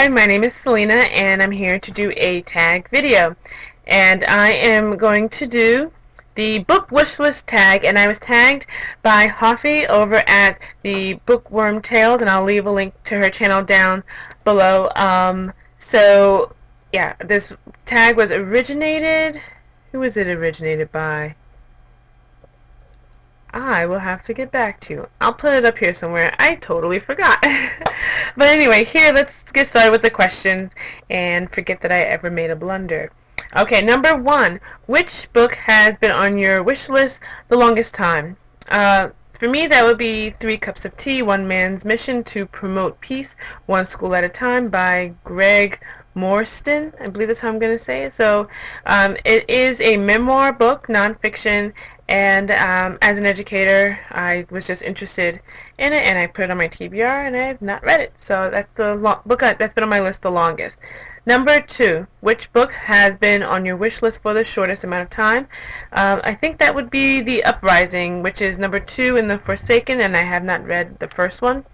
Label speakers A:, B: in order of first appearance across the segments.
A: Hi, my name is Selena and I'm here to do a tag video. And I am going to do the Book Wishlist Tag, and I was tagged by Hoffy over at the Bookworm Tales, and I'll leave a link to her channel down below. So yeah, this tag was originated, who was it originated by? I will have to get back to you. I'll put it up here somewhere. I totally forgot. But anyway, here, let's get started with the questions and forget that I ever made a blunder. Okay, number 1. Which book has been on your wish list the longest time? For me, that would be 3 Cups of Tea, One Man's Mission to Promote Peace, One School at a Time by Greg Mortenson. I believe that's how I'm going to say it. So it is a memoir book, nonfiction, and as an educator, I was just interested in it, and I put it on my TBR, and I have not read it. So that's the book that's been on my list the longest. Number 2, which book has been on your wish list for the shortest amount of time? I think that would be The Uprising, which is number 2 in The Forsaken, and I have not read the first one.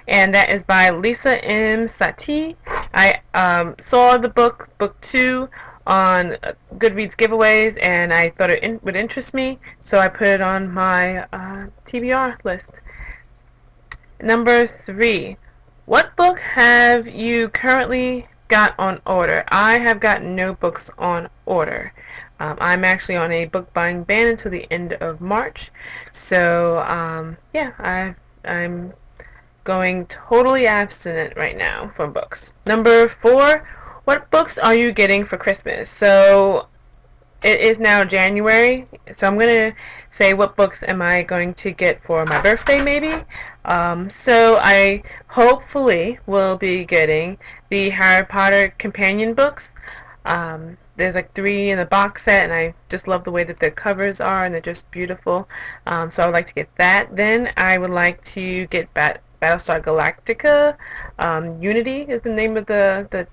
A: And that is by Lisa M. Satie. I saw the book 2, on Goodreads giveaways, and I thought it would interest me, so I put it on my TBR list. Number 3, what book have you currently got on order? I have got no books on order. I'm actually on a book buying ban until the end of March, so yeah, I'm going totally abstinent right now from books. Number 4, what books are you getting for Christmas? So it is now January, so I'm going to say what books am I going to get for my birthday maybe. So I hopefully will be getting the Harry Potter companion books. There's like 3 in the box set, and I just love the way that the covers are, and they're just beautiful. So I would like to get that. Then I would like to get Battlestar Galactica. Unity is the name of the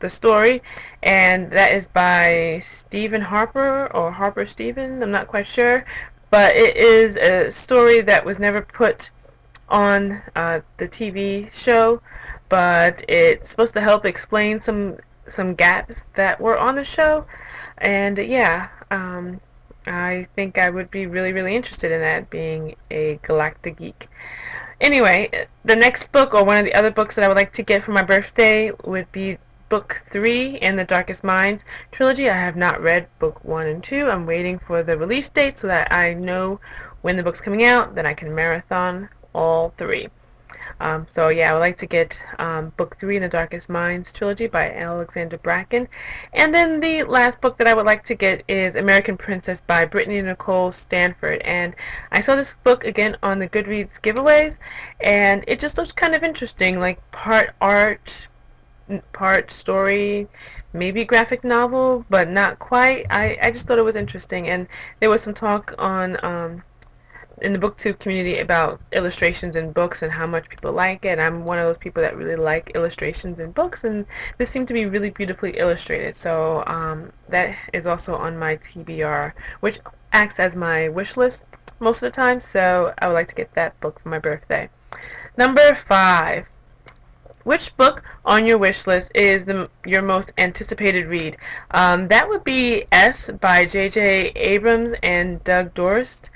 A: story, and that is by Stephen Harper, or Harper Stephen, I'm not quite sure, but it is a story that was never put on the TV show, but it's supposed to help explain some gaps that were on the show, and yeah, I think I would be really interested in that, being a Galactic geek. Anyway, the next book, or one of the other books that I would like to get for my birthday, would be Book 3 in the Darkest Minds trilogy. I have not read Book 1 and 2. I'm waiting for the release date so that I know when the book's coming out, then I can marathon all 3. So yeah, I would like to get Book 3 in the Darkest Minds trilogy by Alexandra Bracken. And then the last book that I would like to get is American Princess by Brittany and Nicole Sanford. And I saw this book again on the Goodreads giveaways, and it just looks kind of interesting, like part art, part story, maybe graphic novel, but not quite. I just thought it was interesting, and there was some talk on in the booktube community about illustrations in books and how much people like it. I'm one of those people that really like illustrations in books, and this seemed to be really beautifully illustrated, so that is also on my TBR, which acts as my wish list most of the time, so I would like to get that book for my birthday. Number 5, which book on your wish list is your most anticipated read? That would be S by J.J. Abrams and Doug Dorst.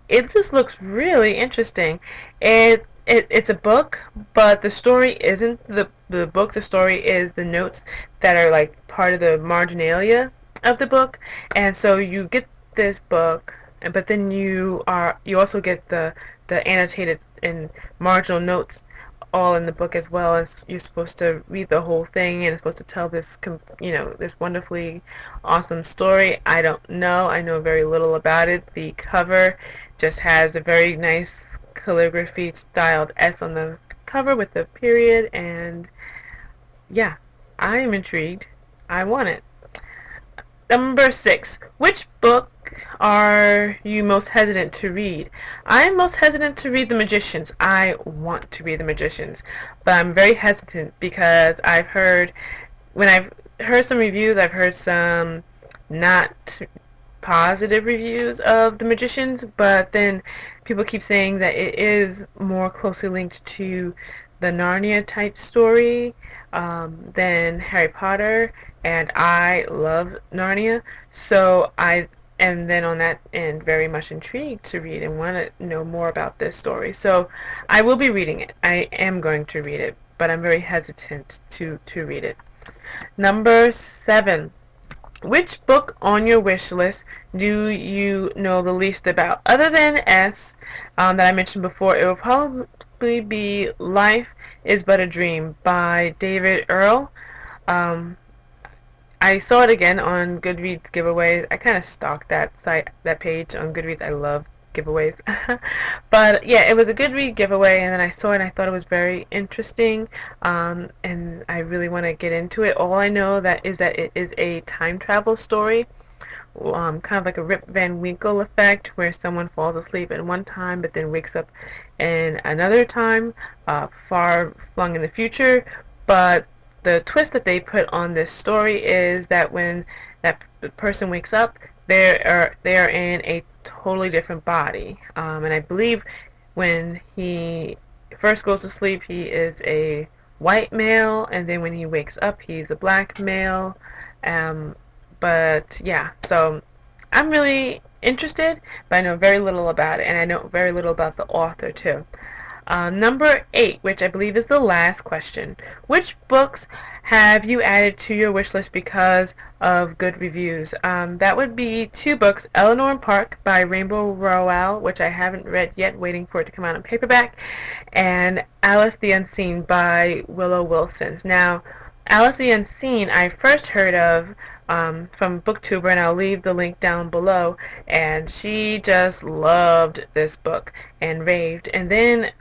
A: It just looks really interesting. It's a book, but the story isn't the book. The story is the notes that are like part of the marginalia of the book, and so you get this book, but then you also get the annotated and marginal notes all in the book as well, and you're supposed to read the whole thing, and it's supposed to tell this this wonderfully awesome story. I don't know. I know very little about it. The cover just has a very nice calligraphy styled S on the cover with the period, and yeah, I am intrigued. I want it. Number 6, which book are you most hesitant to read? I'm most hesitant to read The Magicians. I want to read The Magicians, but I'm very hesitant because when I've heard some reviews, I've heard some not positive reviews of The Magicians, but then people keep saying that it is more closely linked to the Narnia type story than Harry Potter, and I love Narnia, so I am then on that end very much intrigued to read and want to know more about this story. So I will be reading it. I am going to read it, but I'm very hesitant to read it. Number 7. Which book on your wish list do you know the least about? Other than S, that I mentioned before, it will probably be Life is But a Dream by David Earl. Um, I saw it again on Goodreads giveaways. I kind of stalked that site, that page on Goodreads. I love giveaways. But yeah, it was a Goodreads giveaway, and then I saw it and I thought it was very interesting, and I really want to get into it. All I know that it is a time travel story, kind of like a Rip Van Winkle effect, where someone falls asleep at one time but then wakes up in another time, far flung in the future. But the twist that they put on this story is that when that person wakes up, they are in a totally different body. And I believe when he first goes to sleep, he is a white male, and then when he wakes up, he's a black male. But yeah, so I'm really interested, but I know very little about it, and I know very little about the author too. Number 8, which I believe is the last question. Which books have you added to your wish list because of good reviews? That would be 2 books, Eleanor and Park by Rainbow Rowell, which I haven't read yet, waiting for it to come out on paperback, and Alice the Unseen by Willow Wilson. Now, Alice the Unseen I first heard of from BookTuber, and I'll leave the link down below, and she just loved this book and raved. And then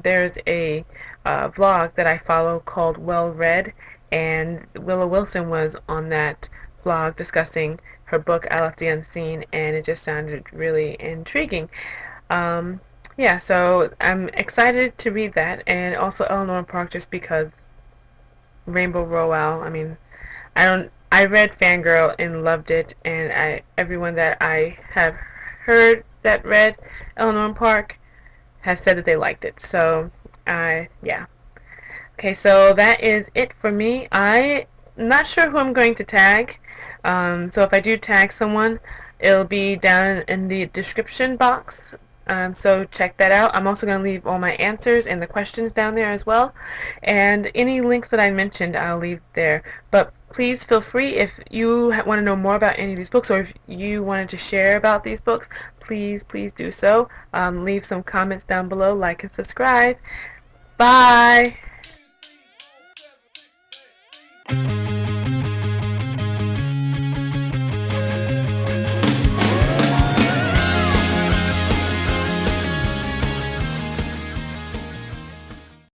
A: there's a vlog that I follow called Well Read, and Willow Wilson was on that vlog discussing her book Alice the Unseen, and it just sounded really intriguing. Yeah, so I'm excited to read that, and also Eleanor and Park, just because Rainbow Rowell. I mean, I read Fangirl and loved it, and everyone that I have heard that read Eleanor and Park has said that they liked it. So, yeah. Okay, so that is it for me. I'm not sure who I'm going to tag. So if I do tag someone, it'll be down in the description box. So check that out. I'm also going to leave all my answers and the questions down there as well. And any links that I mentioned, I'll leave there. But please feel free, if you want to know more about any of these books, or if you wanted to share about these books, please do so. Leave some comments down below, like and subscribe. Bye!